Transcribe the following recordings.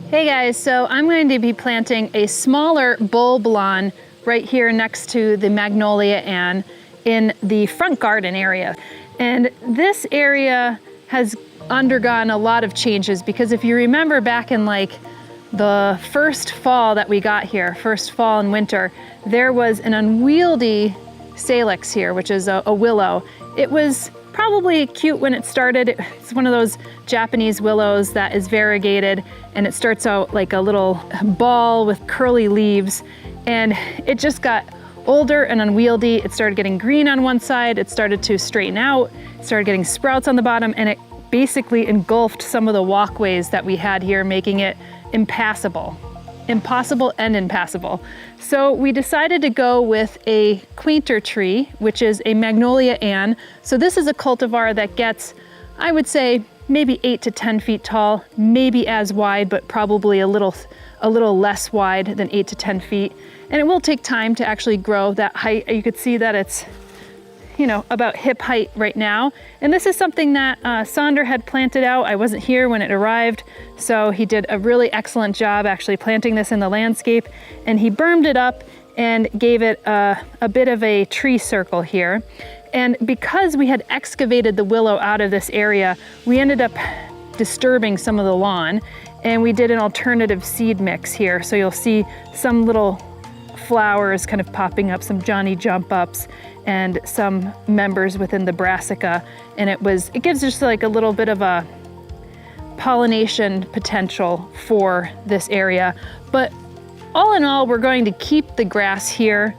Hey guys, so I'm going to be planting a smaller bulb lawn right here next to the Magnolia Ann in the front garden area. And this area has undergone a lot of changes because if you remember back in like the first fall that we got here, first fall and winter, there was an unwieldy salix here, which is a willow. It was probably cute when it started. It's one of those Japanese willows that is variegated, and it starts out like a little ball with curly leaves, and it just got older and unwieldy. It started getting green on one side, it started to straighten out, it started getting sprouts on the bottom, and it basically engulfed some of the walkways that we had here, making it impassable. Impossible and impassable. So we decided to go with a quainter tree, which is a Magnolia Ann. So this is a cultivar that gets, I would say, maybe 8 to 10 feet tall, maybe as wide, but probably a little less wide than 8 to 10 feet. And it will take time to actually grow that height. You could see that it's, you know, about hip height right now. And this is something that Sonder had planted out. I wasn't here when it arrived, so he did a really excellent job actually planting this in the landscape, and he bermed it up and gave it a bit of a tree circle here. And because we had excavated the willow out of this area, we ended up disturbing some of the lawn, and we did an alternative seed mix here. So you'll see some little flowers kind of popping up, some Johnny jump ups, and some members within the brassica. And it gives just like a little bit of a pollination potential for this area. But all in all, we're going to keep the grass here,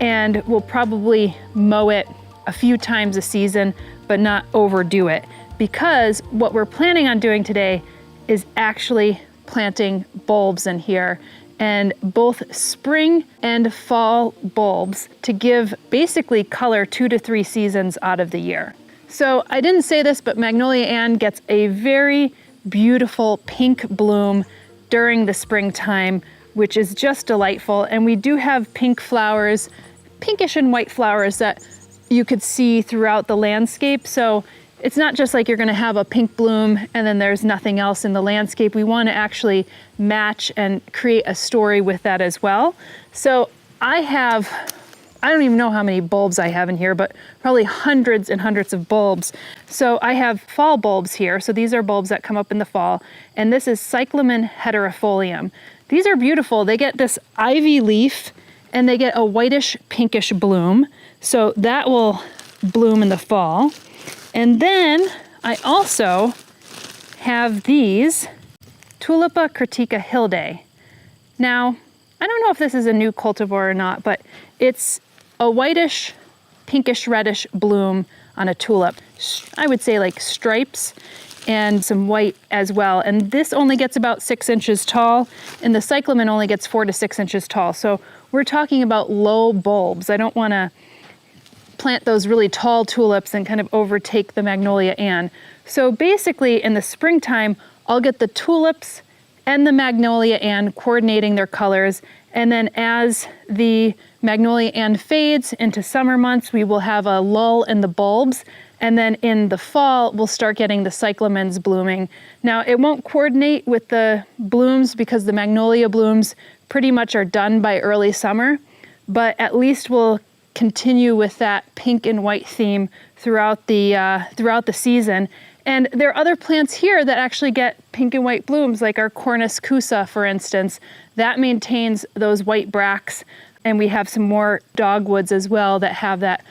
and we'll probably mow it a few times a season, but not overdo it, because what we're planning on doing today is actually planting bulbs in here, and both spring and fall bulbs to give basically color 2 to 3 seasons out of the year. So I didn't say this, but Magnolia Ann gets a very beautiful pink bloom during the springtime, which is just delightful. And we do have pink flowers, pinkish and white flowers that you could see throughout the landscape. So it's not just like you're gonna have a pink bloom and then there's nothing else in the landscape. We wanna actually match and create a story with that as well. So I don't even know how many bulbs I have in here, but probably hundreds and hundreds of bulbs. So I have fall bulbs here. So these are bulbs that come up in the fall. And this is Cyclamen heterifolium. These are beautiful. They get this ivy leaf and they get a whitish pinkish bloom. So that will bloom in the fall. And then I also have these Tulipa critica hildae. Now, I don't know if this is a new cultivar or not, but it's a whitish, pinkish, reddish bloom on a tulip. I would say like stripes and some white as well. And this only gets about 6 inches tall, and the cyclamen only gets 4 to 6 inches tall. So we're talking about low bulbs. I don't want to plant those really tall tulips and kind of overtake the Magnolia Ann. So basically in the springtime, I'll get the tulips and the Magnolia Ann coordinating their colors. And then as the Magnolia Ann fades into summer months, we will have a lull in the bulbs. And then in the fall, we'll start getting the cyclamens blooming. Now it won't coordinate with the blooms because the magnolia blooms pretty much are done by early summer, but at least we'll continue with that pink and white theme throughout the season. And there are other plants here that actually get pink and white blooms, like our Cornus cusa, for instance. That maintains those white bracts. And we have some more dogwoods as well that have that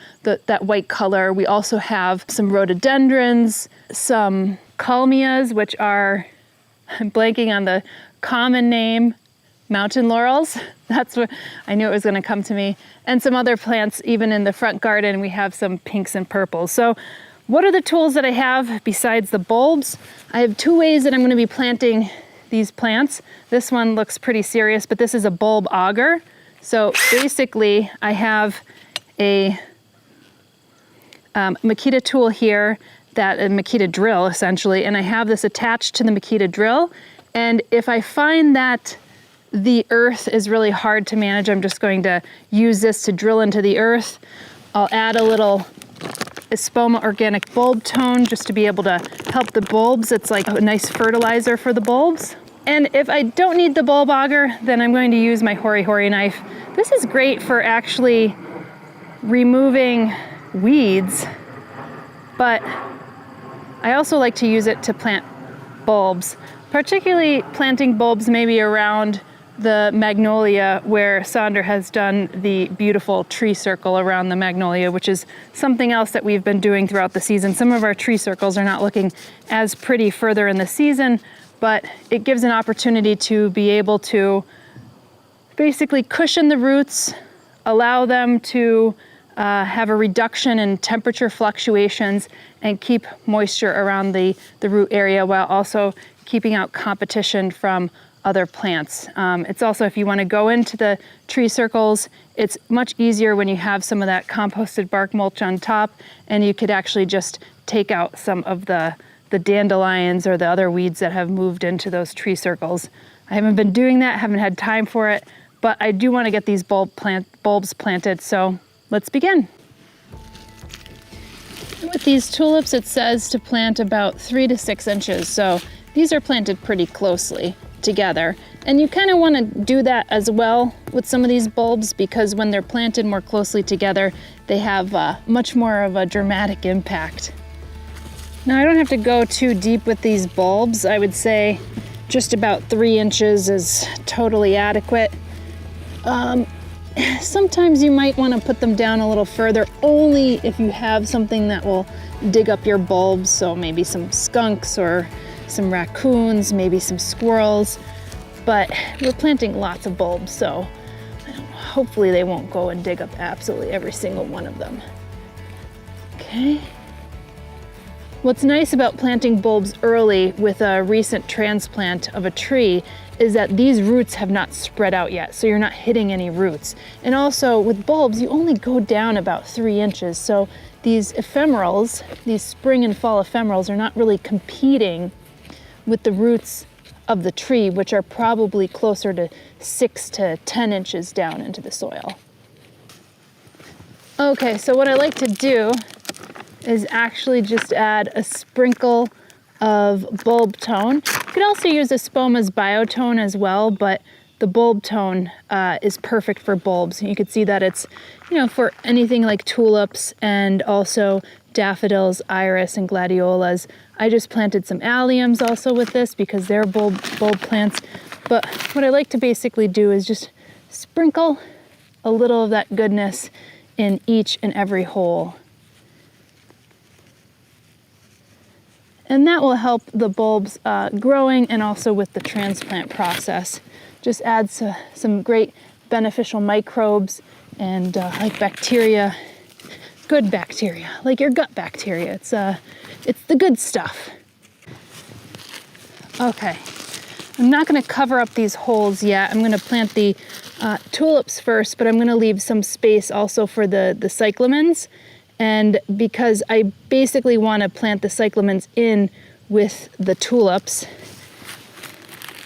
white color. We also have some rhododendrons, some kalmias, which are, I'm blanking on the common name, mountain laurels. That's what I knew it was going to come to me. And some other plants, even in the front garden, we have some pinks and purples. So what are the tools that I have besides the bulbs? I have 2 ways that I'm going to be planting these plants. This one looks pretty serious, but this is a bulb auger. So basically I have a Makita tool here, a Makita drill essentially, and I have this attached to the Makita drill. And if I find that the earth is really hard to manage, I'm just going to use this to drill into the earth. I'll add a little Espoma Organic Bulb-tone just to be able to help the bulbs. It's like a nice fertilizer for the bulbs. And if I don't need the bulb auger, then I'm going to use my Hori Hori knife. This is great for actually removing weeds, but I also like to use it to plant bulbs, particularly planting bulbs maybe around the magnolia where Sandra has done the beautiful tree circle around the magnolia, which is something else that we've been doing throughout the season. Some of our tree circles are not looking as pretty further in the season, but it gives an opportunity to be able to basically cushion the roots, allow them to have a reduction in temperature fluctuations and keep moisture around the root area while also keeping out competition from other plants. It's also, if you want to go into the tree circles, it's much easier when you have some of that composted bark mulch on top, and you could actually just take out some of the dandelions or the other weeds that have moved into those tree circles. I haven't been doing that, haven't had time for it, but I do want to get these bulbs planted, so let's begin. With these tulips, it says to plant about 3 to 6 inches, so these are planted pretty closely together. And you kind of want to do that as well with some of these bulbs, because when they're planted more closely together, they have much more of a dramatic impact. Now, I don't have to go too deep with these bulbs. I would say just about 3 inches is totally adequate. Sometimes you might want to put them down a little further, only if you have something that will dig up your bulbs, so maybe some skunks or some raccoons, maybe some squirrels, but we're planting lots of bulbs, so hopefully they won't go and dig up absolutely every single one of them. Okay. What's nice about planting bulbs early with a recent transplant of a tree is that these roots have not spread out yet, so you're not hitting any roots. And also with bulbs, you only go down about 3 inches, so these ephemerals, these spring and fall ephemerals, are not really competing with the roots of the tree, which are probably closer to 6 to 10 inches down into the soil. Okay, so what I like to do is actually just add a sprinkle of Bulb-tone. You could also use Espoma's Biotone as well, but the Bulb-tone is perfect for bulbs. You can see that it's, for anything like tulips and also daffodils, iris, and gladiolas. I just planted some alliums also with this because they're bulb plants. But what I like to basically do is just sprinkle a little of that goodness in each and every hole. And that will help the bulbs growing and also with the transplant process. Just adds some great beneficial microbes and like bacteria, good bacteria, like your gut bacteria. It's the good stuff. Okay, I'm not gonna cover up these holes yet. I'm gonna plant the tulips first, but I'm gonna leave some space also for the cyclamens. And because I basically want to plant the cyclamens in with the tulips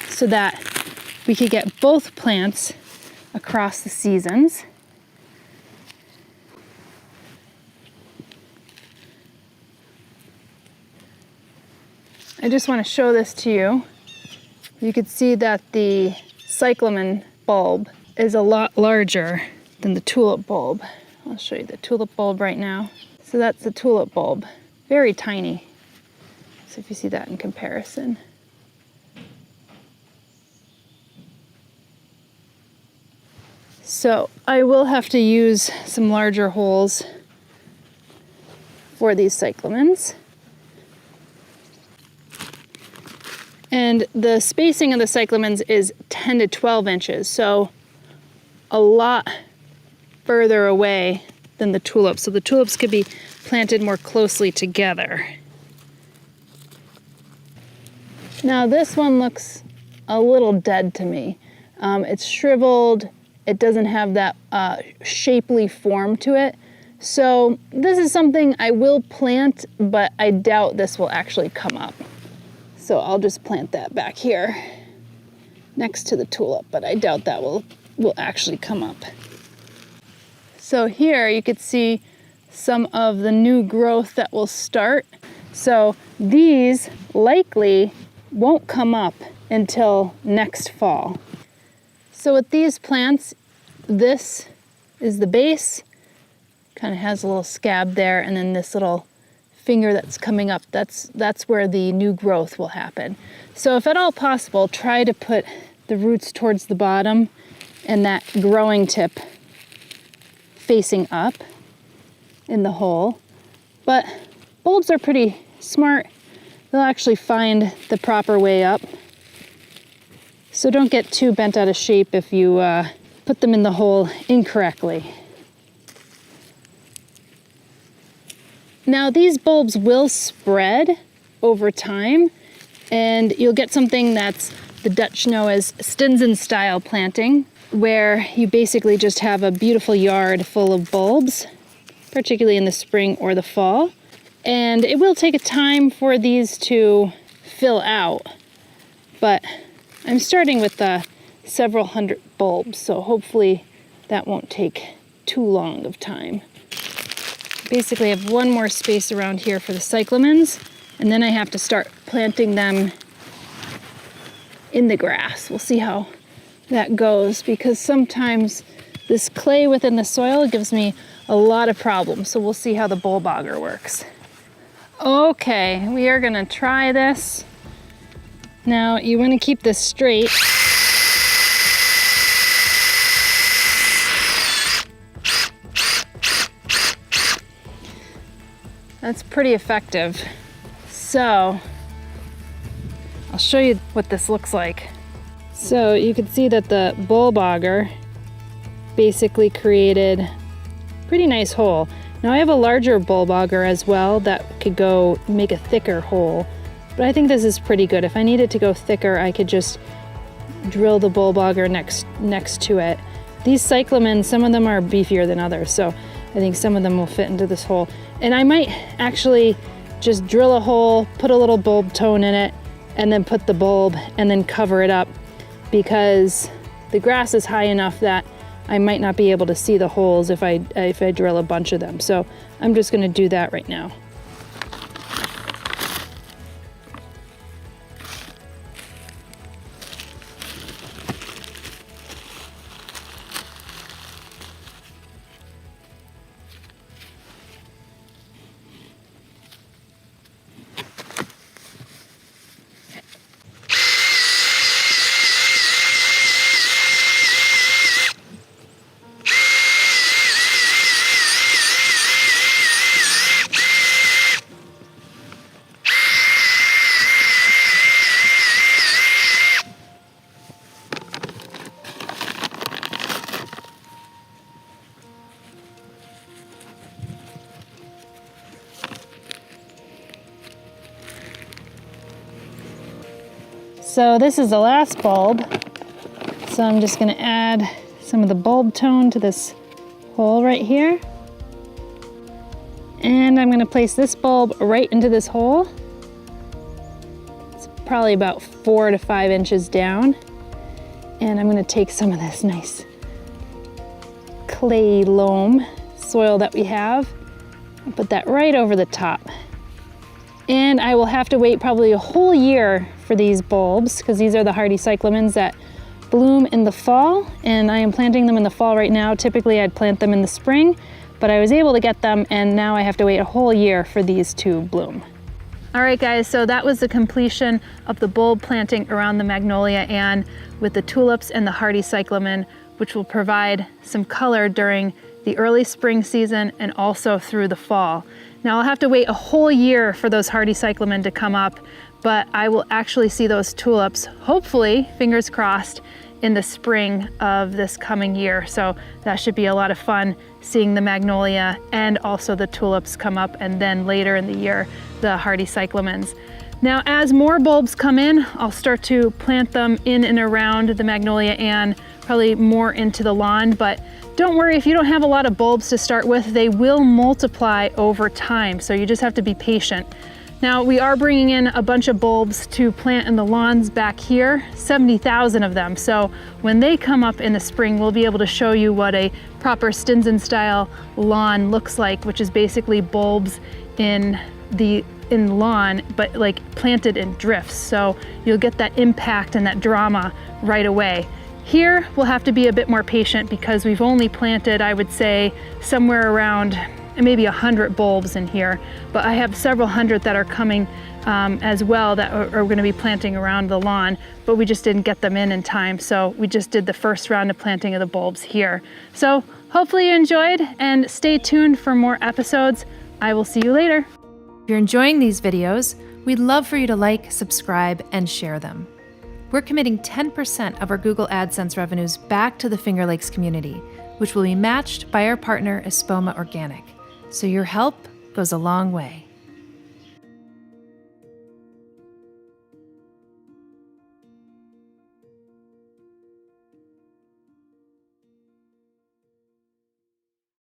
so that we could get both plants across the seasons. I just want to show this to you. You can see that the cyclamen bulb is a lot larger than the tulip bulb. I'll show you the tulip bulb right now. So that's the tulip bulb, very tiny. So if you see that in comparison. So I will have to use some larger holes for these cyclamens. And the spacing of the cyclamens is 10 to 12 inches, so a lot further away than the tulips. So the tulips could be planted more closely together. Now this one looks a little dead to me. It's shriveled. It doesn't have that shapely form to it. So this is something I will plant, but I doubt this will actually come up. So I'll just plant that back here next to the tulip, but I doubt that will actually come up. So here you could see some of the new growth that will start. So these likely won't come up until next fall. So with these plants, this is the base, kind of has a little scab there, and then this little finger that's coming up, that's where the new growth will happen. So if at all possible, try to put the roots towards the bottom and that growing tip facing up in the hole. But bulbs are pretty smart. They'll actually find the proper way up. So don't get too bent out of shape if you put them in the hole incorrectly. Now these bulbs will spread over time, and you'll get something that's the Dutch know as Stinson style planting, where you basically just have a beautiful yard full of bulbs, particularly in the spring or the fall. And it will take a time for these to fill out, but I'm starting with several hundred bulbs, so hopefully that won't take too long of time. Basically I have one more space around here for the cyclamens, and then I have to start planting them in the grass. We'll see how that goes, because sometimes this clay within the soil gives me a lot of problems, so we'll see how the bulb auger works. Okay, we are gonna try this. Now you wanna keep this straight. That's pretty effective. So, I'll show you what this looks like. So you can see that the bulb auger basically created a pretty nice hole. Now I have a larger bulb auger as well that could go make a thicker hole, but I think this is pretty good. If I needed to go thicker, I could just drill the bulb auger next to it. These cyclamens, some of them are beefier than others, so I think some of them will fit into this hole. And I might actually just drill a hole, put a little bulb-tone in it, and then put the bulb and then cover it up, because the grass is high enough that I might not be able to see the holes if I drill a bunch of them. So I'm just gonna do that right now. So this is the last bulb. So I'm just gonna add some of the bulb tone to this hole right here. And I'm gonna place this bulb right into this hole. It's probably about 4 to 5 inches down. And I'm gonna take some of this nice clay loam soil that we have and put that right over the top. And I will have to wait probably a whole year for these bulbs, because these are the hardy cyclamens that bloom in the fall, and I am planting them in the fall right now. Typically I'd plant them in the spring, but I was able to get them, and now I have to wait a whole year for these to bloom. All right guys, so that was the completion of the bulb planting around the magnolia and with the tulips and the hardy cyclamen, which will provide some color during the early spring season and also through the fall. Now I'll have to wait a whole year for those hardy cyclamen to come up, but I will actually see those tulips, hopefully, fingers crossed, in the spring of this coming year. So that should be a lot of fun, seeing the magnolia and also the tulips come up, and then later in the year, the hardy cyclamens. Now, as more bulbs come in, I'll start to plant them in and around the magnolia and probably more into the lawn, but don't worry if you don't have a lot of bulbs to start with, they will multiply over time, so you just have to be patient. Now, we are bringing in a bunch of bulbs to plant in the lawns back here, 70,000 of them. So when they come up in the spring, we'll be able to show you what a proper Stinson style lawn looks like, which is basically bulbs in the in the lawn, but like planted in drifts. So you'll get that impact and that drama right away. Here, we'll have to be a bit more patient because we've only planted, I would say, somewhere around maybe 100 bulbs in here, but I have several hundred that are coming as well that are going to be planting around the lawn, but we just didn't get them in time. So we just did the first round of planting of the bulbs here. So hopefully you enjoyed, and stay tuned for more episodes. I will see you later. If you're enjoying these videos, we'd love for you to like, subscribe, and share them. We're committing 10% of our Google AdSense revenues back to the Finger Lakes community, which will be matched by our partner Espoma Organic. So your help goes a long way.